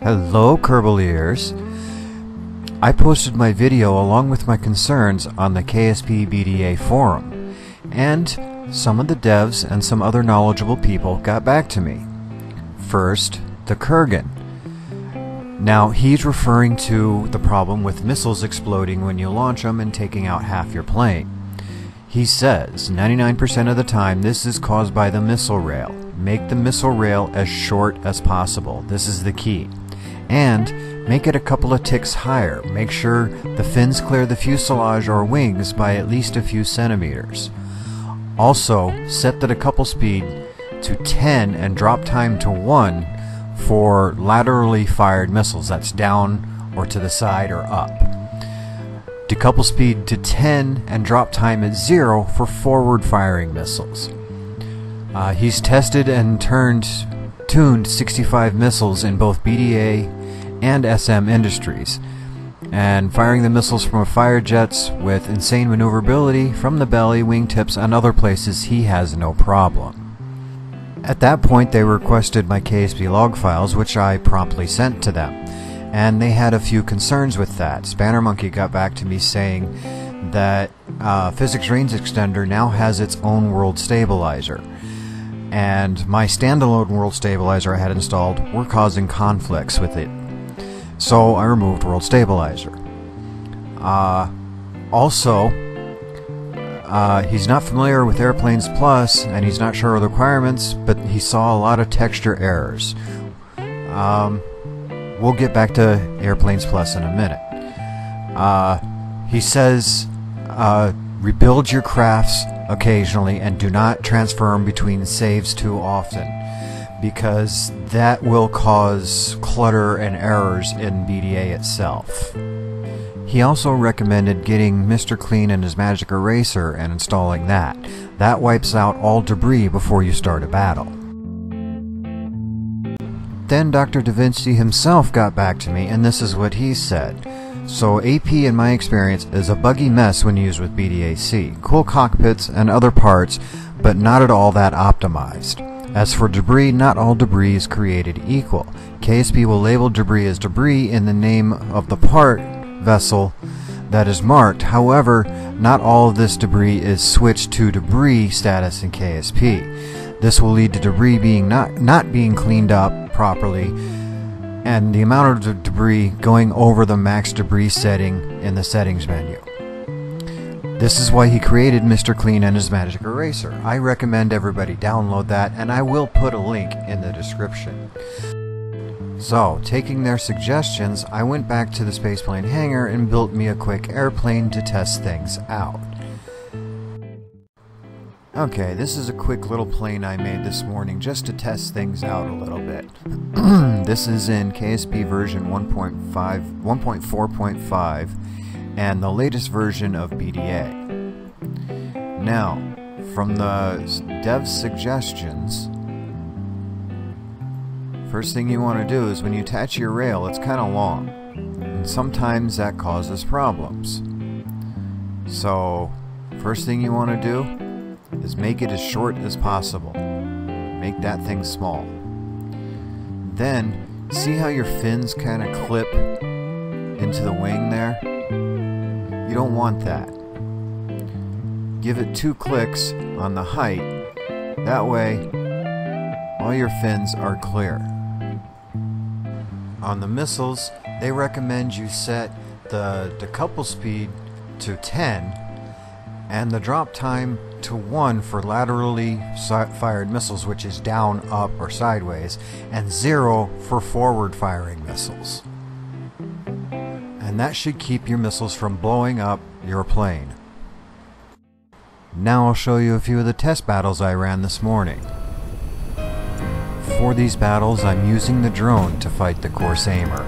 Hello, Kerbaliers. I posted my video along with my concerns on the KSP BDA forum, and some of the devs and some other knowledgeable people got back to me. First, the Kurgan. Now, he's referring to the problem with missiles exploding when you launch them and taking out half your plane. He says 99% of the time this is caused by the missile rail. Make the missile rail as short as possible. This is the key. And make it a couple of ticks higher. Make sure the fins clear the fuselage or wings by at least a few centimeters. Also, set the decouple speed to 10 and drop time to 1 for laterally fired missiles. That's down or to the side or up. Decouple speed to 10 and drop time at 0 for forward firing missiles. He's tested and tuned 65 missiles in both BDA and SM industries, and firing the missiles from fire jets with insane maneuverability from the belly, wingtips, and other places he has no problem. At that point they requested my KSP log files, which I promptly sent to them, and they had a few concerns with that. Spanner Monkey got back to me saying that Physics Range Extender now has its own world stabilizer, and my standalone world stabilizer I had installed were causing conflicts with it. So I removed World Stabilizer. Also, he's not familiar with Airplanes Plus, and he's not sure of the requirements, but he saw a lot of texture errors. We'll get back to Airplanes Plus in a minute. He says, rebuild your crafts occasionally and do not transfer them between saves too often, because that will cause clutter and errors in BDA itself. He also recommended getting Mr. Clean and his magic eraser and installing that. That wipes out all debris before you start a battle. Then Dr. Da Vinci himself got back to me, and this is what he said. So AP, in my experience, is a buggy mess when used with BDAc. Cool cockpits and other parts, but not at all that optimized. As for debris, not all debris is created equal. KSP will label debris as debris in the name of the part vessel that is marked. However, not all of this debris is switched to debris status in KSP. This will lead to debris being not being cleaned up properly, and the amount of debris going over the max debris setting in the settings menu. This is why he created Mr. Clean and his magic eraser. I recommend everybody download that, and I will put a link in the description. So, taking their suggestions, I went back to the spaceplane hangar and built me a quick airplane to test things out. Okay, this is a quick little plane I made this morning just to test things out a little bit. This is in KSP version 1.4.5 and the latest version of BDA. Now, from the dev's suggestions, first thing you want to do is when you attach your rail, it's kind of long, and sometimes that causes problems. So, first thing you want to do is make it as short as possible. Make that thing small. Then, see how your fins kind of clip into the wing there? You don't want that. Give it 2 clicks on the height. That way, all your fins are clear. On the missiles, they recommend you set the decouple speed to 10 and the drop time to 1 for laterally fired missiles, which is down, up, or sideways, and 0 for forward firing missiles. And that should keep your missiles from blowing up your plane. Now I'll show you a few of the test battles I ran this morning. For these battles, I'm using the drone to fight the course aimer.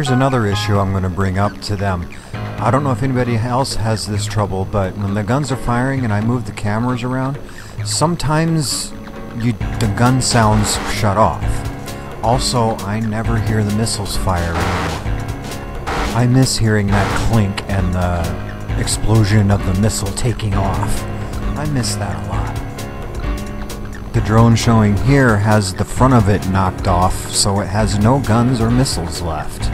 here's another issue I'm going to bring up to them. I don't know if anybody else has this trouble, but when the guns are firing and I move the cameras around, sometimes the gun sounds shut off. Also, I never hear the missiles fire anymore. I miss hearing that clink and the explosion of the missile taking off. I miss that a lot. The drone showing here has the front of it knocked off, so it has no guns or missiles left.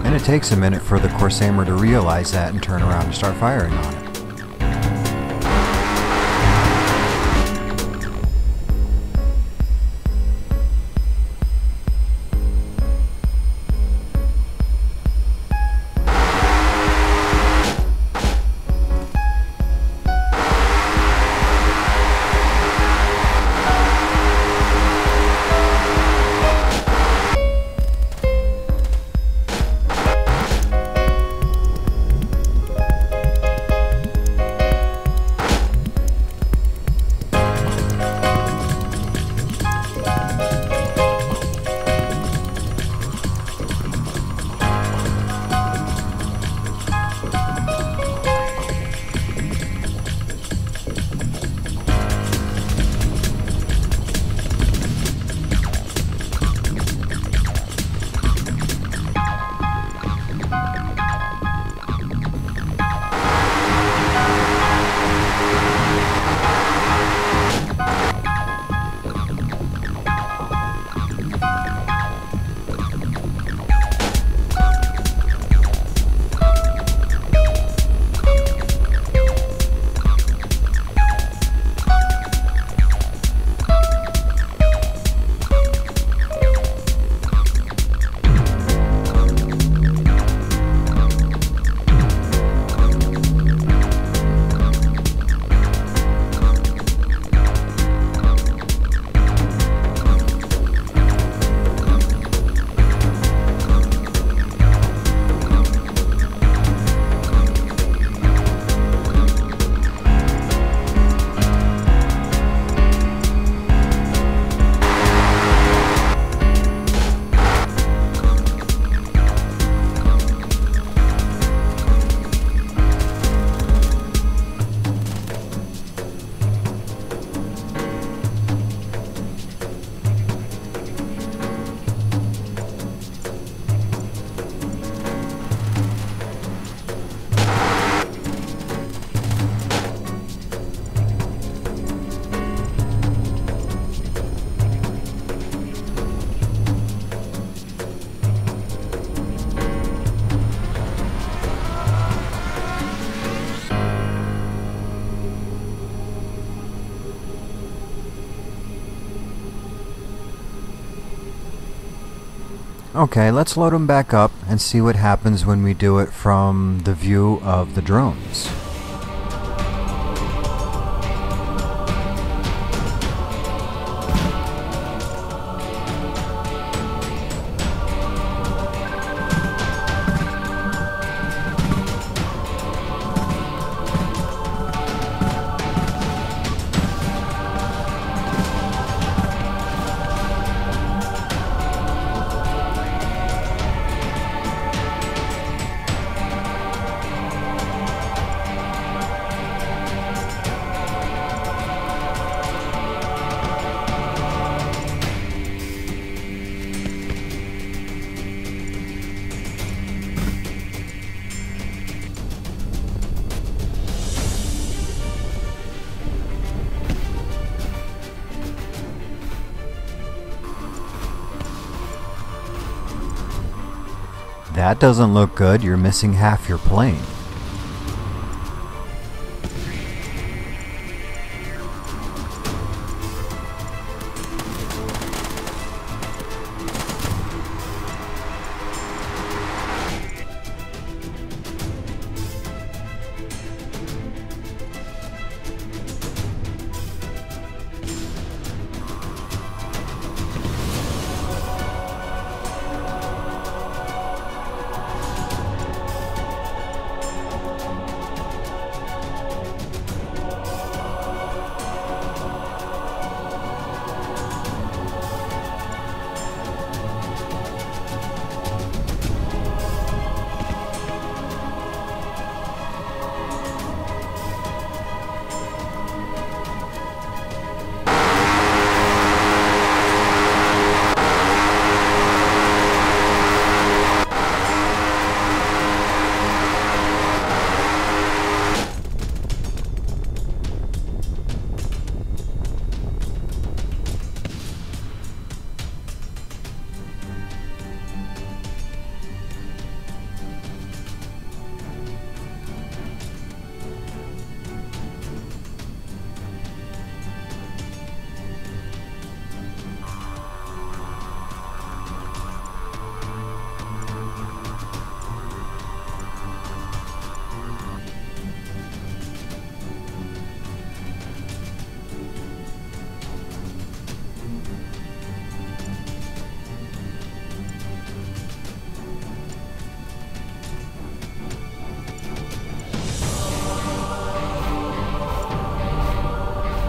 And it takes a minute for the Corsair to realize that and turn around and start firing on it. Okay, let's load them back up and see what happens when we do it from the view of the drones. That doesn't look good. You're missing half your plane.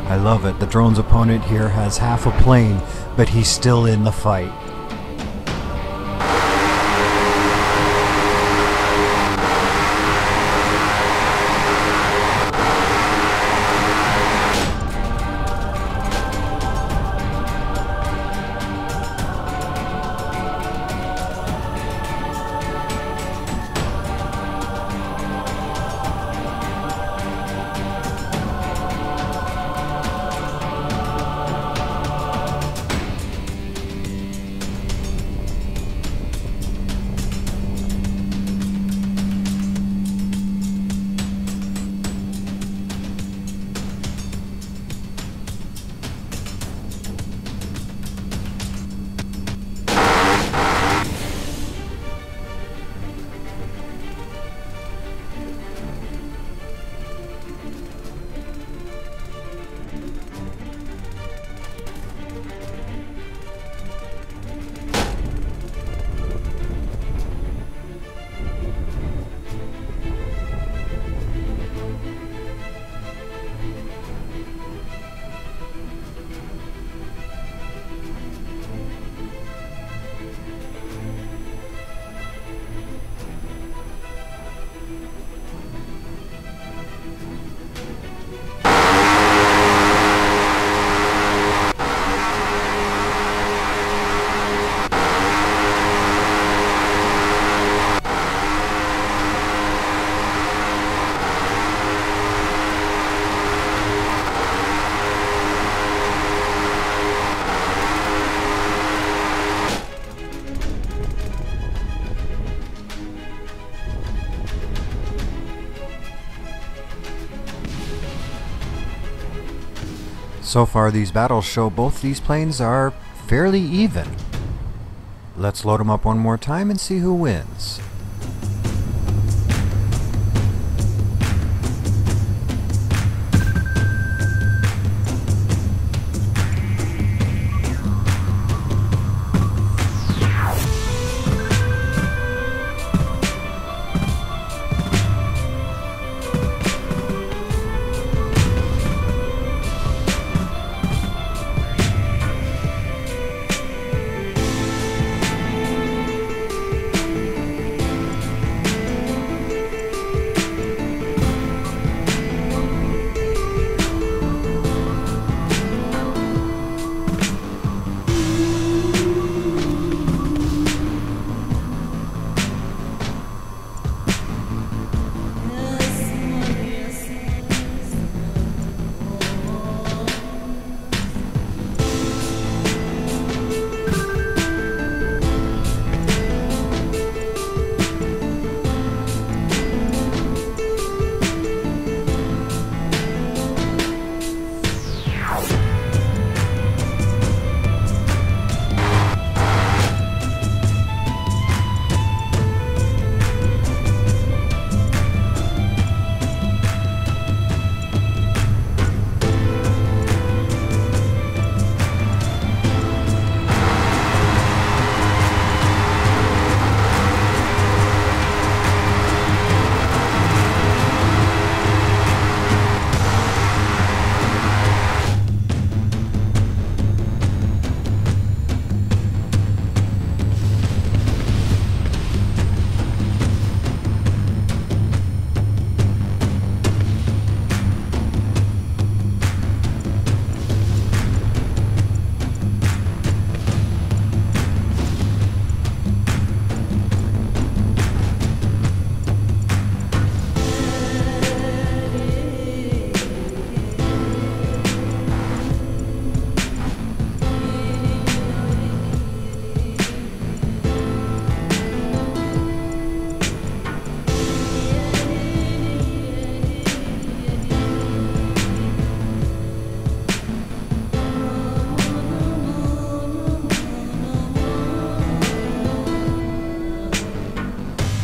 I love it. The drone's opponent here has half a plane, but he's still in the fight. So far these battles show both these planes are fairly even. Let's load them up one more time and see who wins.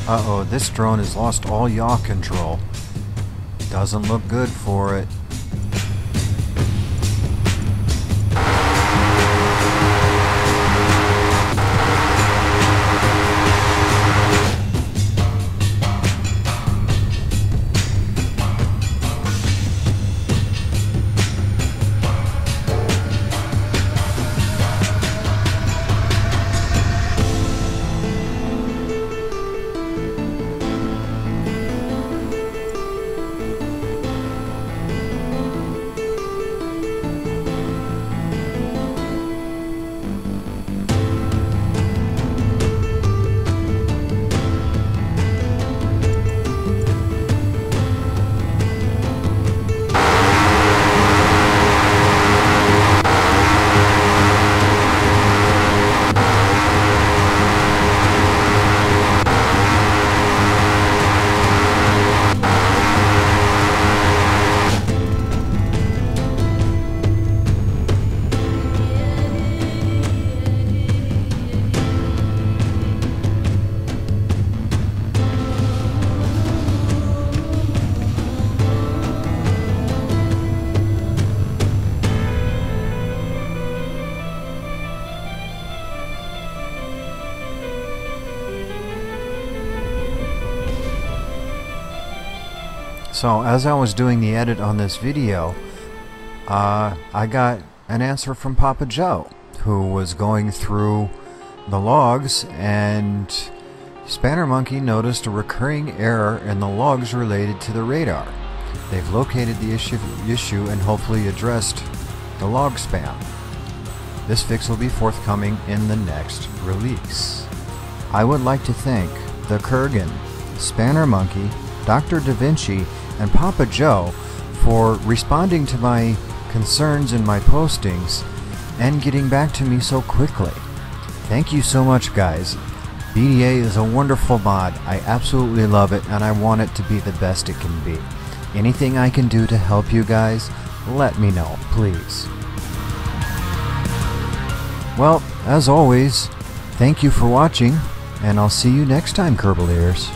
Uh-oh, this drone has lost all yaw control. Doesn't look good for it. So as I was doing the edit on this video, I got an answer from Papa Joe, who was going through the logs, and Spanner Monkey noticed a recurring error in the logs related to the radar. They've located the issue and hopefully addressed the log spam. This fix will be forthcoming in the next release. I would like to thank the Kurgan, Spanner Monkey, Dr. Da Vinci, and Papa Joe for responding to my concerns in my postings and getting back to me so quickly. Thank you so much, guys. BDA is a wonderful mod. I absolutely love it, and I want it to be the best it can be. Anything I can do to help you guys, let me know, please. Well, as always, thank you for watching, and I'll see you next time, Kerbal Ears.